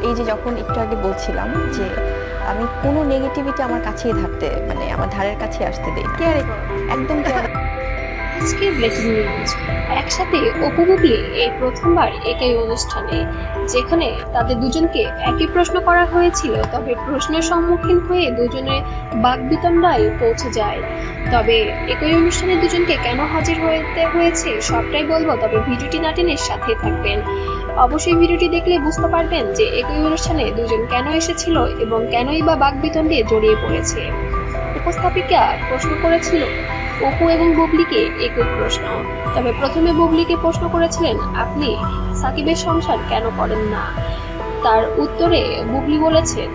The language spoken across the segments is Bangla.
এই যে যখন একটু আগে বলছিলাম যে আমি কোনো নেগেটিভিটি আমার কাছেই থাকতে মানে আমার ধারের কাছে আসতে দেই না। কেয়ারই করো। একদম care আজকের ব্রেকিং নিউজ একসাথে অপু বুবলি এই প্রথমবার একই অনুষ্ঠানে, যেখানে তাদের দুজনকে একই প্রশ্ন করা হয়েছিল, তবে প্রশ্নের সম্মুখীন হয়ে দুজনে বাকবিতণ্ডায় পৌঁছে যায়। তবে একই অনুষ্ঠানে দুজনকে কেন হাজির হতে হয়েছে সবটাই বলবো, তবে ভিডিওটি না টেনে সাথে থাকবেন। অবশ্যই ভিডিওটি দেখলে বুঝতে পারবেন যে একই অনুষ্ঠানে দুজন কেন এসেছিল এবং কেনই বা বাকবিতণ্ডে জড়িয়ে পড়েছে। উপস্থাপিকা প্রশ্ন করেছিল অপু এবং বুবলিকে একই প্রশ্ন। তবে প্রথমে বুবলিকে প্রশ্ন করেছিলেন, আপনি সাকিবের সংসার কেন করেন না? তার উত্তরে বুবলি বলেছেন,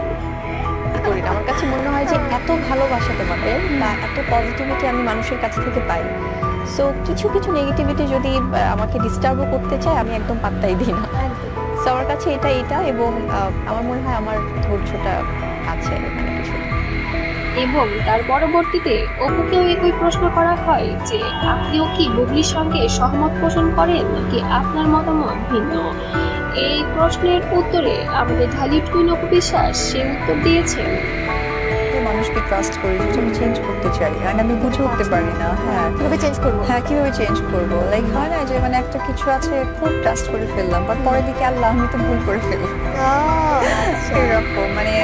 করি না। আমার কাছে মনে হয় যে এত ভালোবাসা তোমাদের বা এত পজিটিভিটি আমি মানুষের কাছ থেকে পাই, সো কিছু কিছু নেগেটিভিটি যদি আমাকে ডিস্টার্বও করতে চায় আমি একদম পাত্তাই দিই না। সো আমার কাছে এটা এবং আমার মনে হয় আমার ধৈর্যটা আছে মানে কিছু। এবং তার পরবর্তীতে অপুকেও একই প্রশ্ন করা হয় যে আপনিও কি বুবলির সঙ্গে সহমত পোষণ করেন নাকি আপনার মতামত ভিন্ন? এই প্রশ্নের উত্তরে আমাদের ঢালিউড কুইন অপু বিশ্বাস সে উত্তর দিয়েছেন, মানুষকে ট্রাস্ট করি যেটা আমি চেঞ্জ করতে চাই আর আমি বুঝে উঠতে পারি না। হ্যাঁ কিভাবে চেঞ্জ করবো? হ্যাঁ কিভাবে চেঞ্জ করবো, লাইক হয় না যে মানে একটা কিছু আছে খুব ট্রাস্ট করে ফেললাম বাট পরের দিকে আল্লাহ আমি তো ভুল করে ফেললাম, এরকম মানে